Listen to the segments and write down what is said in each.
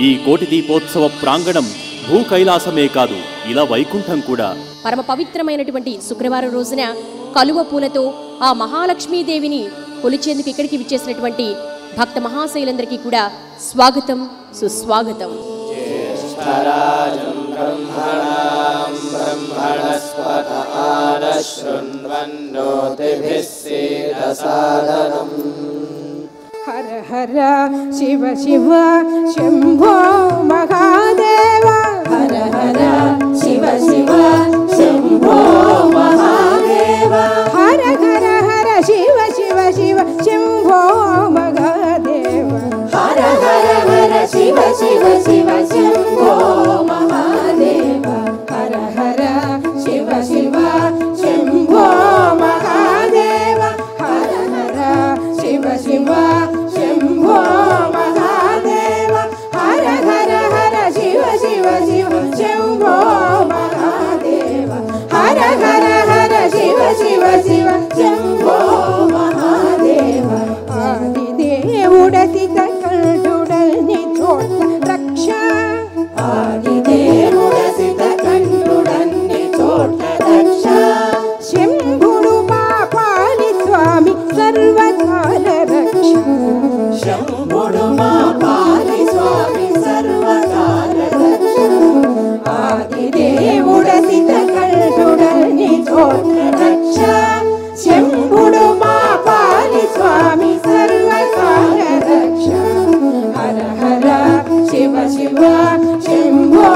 ఈ కోటి దీపోత్సవ ప్రాంగణం భూ కైలాసమే కాదు, ఇలా వైకుంఠం కూడా. పరమ పవిత్రమైనటువంటి శుక్రవారం రోజున కలువ పూలతో ఆ మహాలక్ష్మీదేవిని కొలిచేందుకు ఇక్కడికి విచ్చేసినటువంటి భక్త మహాశైలందరికీ కూడా స్వాగతం, సుస్వాగతం. హర హర శివ శివ శంభో మహాదేవ. హర హర శివ శివ శంభో మహాదేవ. హర హర హర శివ శివ శివ శంభో మహాదేవ. హర హర హర శివ శివ శివ శంభో మహాదేవ. హర హర శివ శివ శంభో మహాదేవ. హర హర శివ శివ శంభో మహాదేవ. హర హర హర శివ శివ శివ శంభో మహాదేవ. హర హర హర శివ శివ శివ శంభో మహాదేవ. ఆదిదేవుడసిత కంఠుడని చోట రక్ష. ఆదిదేవుడసిత కంఠుడని చోట రక్ష. శంభుడు పాపాని స్వామి సర్వకాల రక్ష. శంభుడు పాపాని స్వామి సర్వకాల రక్ష. ఆదిదేవుడసిత కంఠుడని చోట రక్ష. శంభుడు పాపాని స్వామి సర్వకాల రక్ష. హర హర శివ శివ శంభో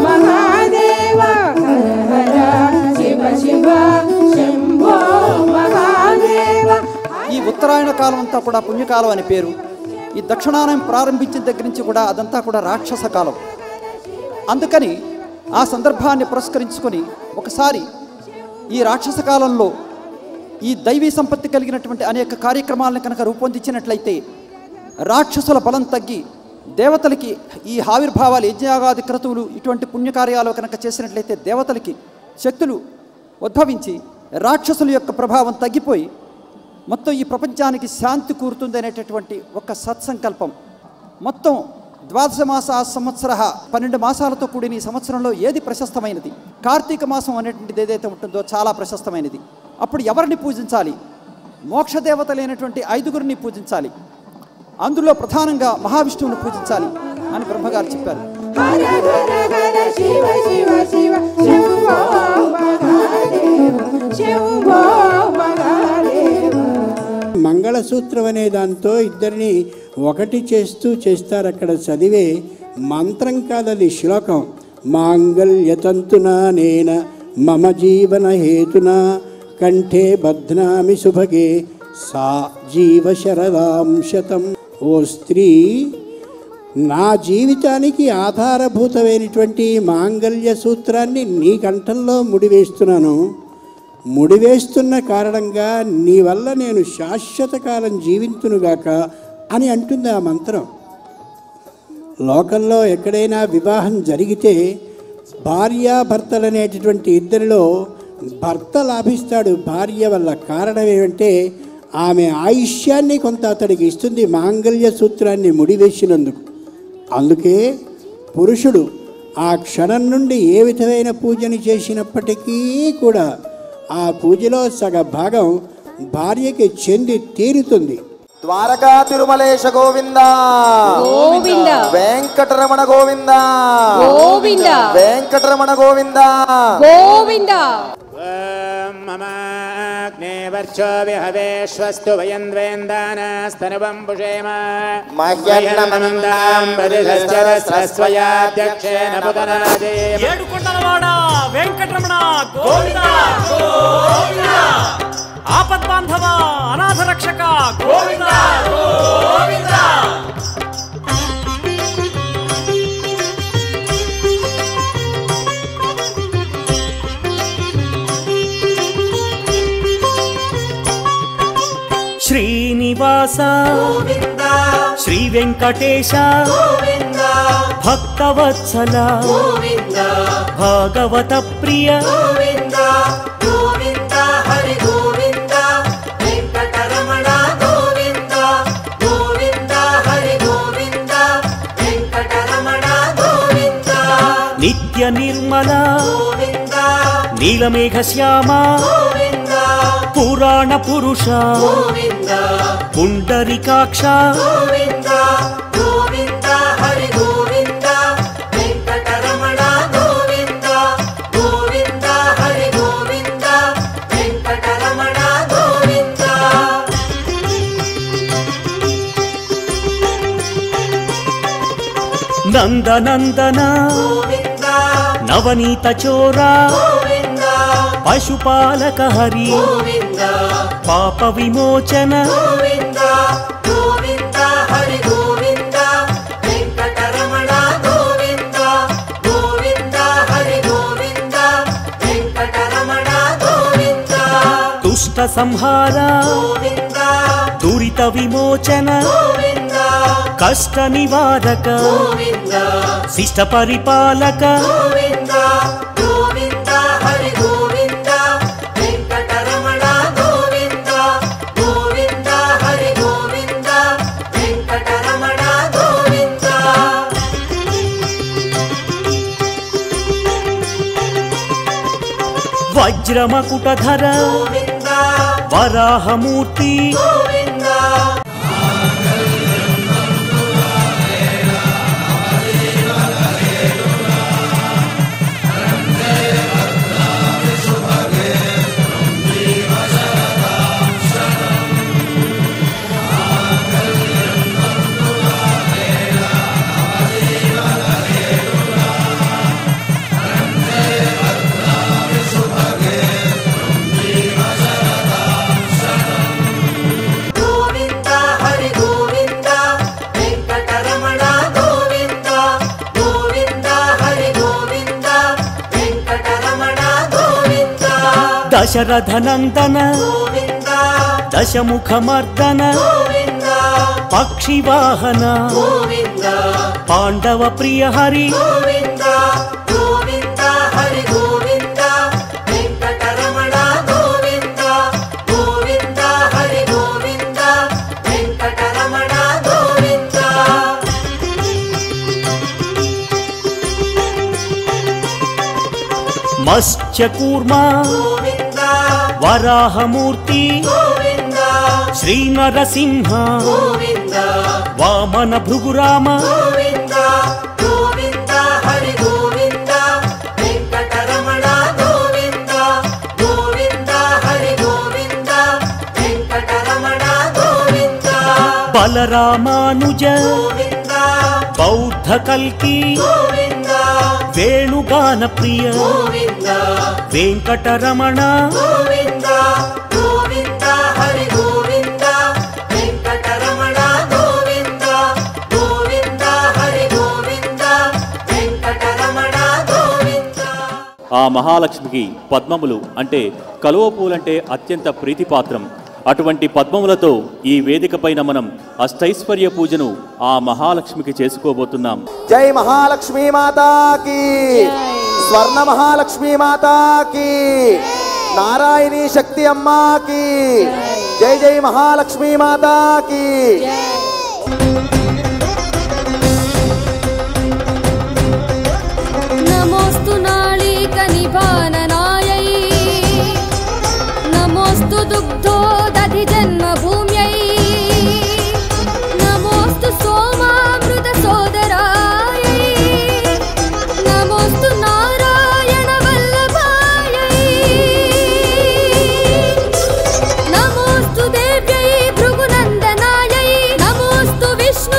మహాదేవ. హర హర శివ శివ శంభో మహాదేవ. ఈ ఉత్తరాయణ కాలం అంతా కూడా పుణ్యకాలం అని పేరు. ఈ దక్షిణాయనం ప్రారంభించిన దగ్గర నుంచి కూడా అదంతా కూడా రాక్షస కాలం. అందుకని ఆ సందర్భాన్ని పురస్కరించుకొని ఒకసారి ఈ రాక్షస కాలంలో ఈ దైవీ సంపత్తి కలిగినటువంటి అనేక కార్యక్రమాలను కనుక రూపొందించినట్లయితే రాక్షసుల బలం తగ్గి దేవతలకి ఈ ఆవిర్భావాలు, యజ్ఞయాగాది క్రతువులు, ఇటువంటి పుణ్యకార్యాలు కనుక చేసినట్లయితే దేవతలకి శక్తులు ఉద్భవించి రాక్షసుల యొక్క ప్రభావం తగ్గిపోయి మొత్తం ఈ ప్రపంచానికి శాంతి కూరుతుంది అనేటటువంటి ఒక సత్సంకల్పం. మొత్తం 12 మాస సంవత్సర 12 మాసాలతో కూడిన ఈ సంవత్సరంలో ఏది ప్రశస్తమైనది? కార్తీక మాసం అనేటువంటిది ఏదైతే ఉంటుందో చాలా ప్రశస్తమైనది. అప్పుడు ఎవరిని పూజించాలి? మోక్షదేవతలైనటువంటి 5గురిని పూజించాలి. అందులో ప్రధానంగా మహావిష్ణువుని పూజించాలి అని బ్రహ్మగారు చెప్పారు. మంగళసూత్రం అనే దాంతో ఇద్దరిని ఒకటి చేస్తారు. అక్కడ చదివే మంత్రం కాదది, శ్లోకం. మాంగళ్యతంతునా నేన మమ జీవన హేతునా కంఠే బధ్నామి శుభగే సా జీవ శరదాం శతం. ఓ స్త్రీ, నా జీవితానికి ఆధారభూతమైనటువంటి మాంగళ్య సూత్రాన్ని నీ కంఠంలో ముడివేస్తున్నాను. ముడివేస్తున్న కారణంగా నీ వల్ల నేను శాశ్వత కాలం జీవించునుగాక అని అంటుంది ఆ మంత్రం. లోకంలో ఎక్కడైనా వివాహం జరిగితే భార్యాభర్తలు అనేటటువంటి ఇద్దరిలో భర్త లాభిస్తాడు భార్య వల్ల. కారణం ఏమంటే ఆమె ఆయుష్యాన్ని కొంత అతడికి ఇస్తుంది మాంగళ్య సూత్రాన్ని ముడివేసినందుకు. అందుకే పురుషుడు ఆ క్షణం నుండి ఏ విధమైన పూజని చేసినప్పటికీ కూడా ఆ పూజలో సగ భాగం భార్యకి చెంది తీరుతుంది. ద్వారకా తిరుమలేశ గోవింద గోవింద. వెంకటరమణ గోవింద గోవింద. వెంకటరమణ గోవింద గోవింద. మమాగ్నేవర్చో విహవేశ్వస్తు వయంద్వేందానస్తనువం పుషేమ మహ్యన్నమందాం బలిధశ్చరస్రస్వయాధ్యక్షేణ పుతనాదే. ఏడుకొండలవాడ వెంకటరమణ గోవింద గోవింద. ఆపద్బాంధవ అనాథ రక్షక గోవింద గోవింద. శ్రీనివాస గోవింద. శ్రీ వెంకటేశ గోవింద. భక్తవత్సల గోవింద. భాగవత ప్రియ గోవింద గోవింద. హరి గోవింద. వెంకటరమణ గోవింద గోవింద. హరి గోవింద. వెంకటరమణ నిత్య నిర్మల నీలమేఘ శ్యామ పురాణ పురుష పుండరీకాక్ష నందనందన నవనీత చోరా పశుపాలక హరి పాప విమోచన దుష్ట సంహార దురిత విమోచన కష్ట నివారక శిష్ట పరిపాలక వజ్రమకుటధర వరాహమూర్తి దశరథనందన దశముఖమర్దన పక్షివాహన పాండవ ప్రియ హరి మత్స్యకూర్మ వరాహమూర్తి శ్రీ నరసింహ వామన భృగురామ బలరామానుజ బౌద్ధ కల్కి వేణుగాన ప్రియ వెంకటరమణ ఆ మహాలక్ష్మికి పద్మములు అంటే కలువ పూలంటే అత్యంత ప్రీతిపాత్రం. అటువంటి పద్మములతో ఈ వేదిక పైన మనం అష్టైశ్వర్య పూజను ఆ మహాలక్ష్మికి చేసుకోబోతున్నాం. జై మహాలక్ష్మీ మాతాకి, స్వర్ణ మహాలక్ష్మీ మాతాకి, నారాయణీ శక్తి అమ్మాకి, జై జై మహాలక్ష్మీ మాతాకి. నమోస్తు నాళీక నిపాననాయై, నమోస్తు దుగ్ధోదధి జన్మభూమ్యై, నమోస్తు సోమామృత సోదరాయై, నమోస్తు నారాయణ వల్లభాయై, నమోస్తు దేవ్యై భృగునందనాయై, నమోస్తు విష్ణు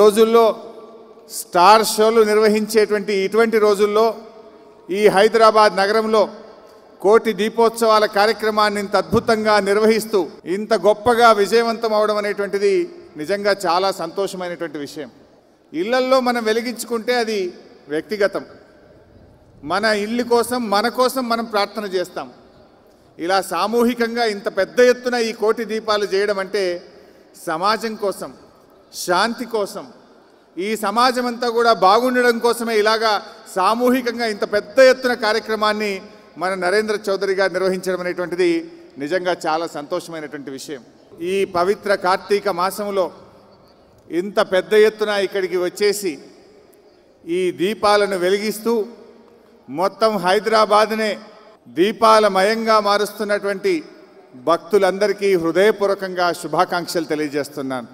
రోజుల్లో స్టార్ షోలు నిర్వహించేటువంటి ఇటువంటి రోజుల్లో ఈ హైదరాబాద్ నగరంలో కోటి దీపోత్సవాల కార్యక్రమాన్ని ఇంత అద్భుతంగా నిర్వహిస్తూ ఇంత గొప్పగా విజయవంతం అవడం అనేటువంటిది నిజంగా చాలా సంతోషమైనటువంటి విషయం. ఇళ్లల్లో మనం వెలిగించుకుంటే అది వ్యక్తిగతం, మన ఇల్లు కోసం మన కోసం మనం ప్రార్థన చేస్తాం. ఇలా సామూహికంగా ఇంత పెద్ద ఎత్తున ఈ కోటి దీపాలు చేయడం అంటే సమాజం కోసం, శాంతి కోసం, ఈ సమాజం అంతా కూడా బాగుండడం కోసమే ఇలాగా సామూహికంగా ఇంత పెద్ద ఎత్తున కార్యక్రమాన్ని మన నరేంద్ర చౌదరి గారు నిర్వహించడం అనేటువంటిది నిజంగా చాలా సంతోషమైనటువంటి విషయం. ఈ పవిత్ర కార్తీక మాసంలో ఇంత పెద్ద ఎత్తున ఇక్కడికి వచ్చేసి ఈ దీపాలను వెలిగిస్తూ మొత్తం హైదరాబాద్నే దీపాలమయంగా మారుస్తున్నటువంటి భక్తులందరికీ హృదయపూర్వకంగా శుభాకాంక్షలు తెలియజేస్తున్నాను.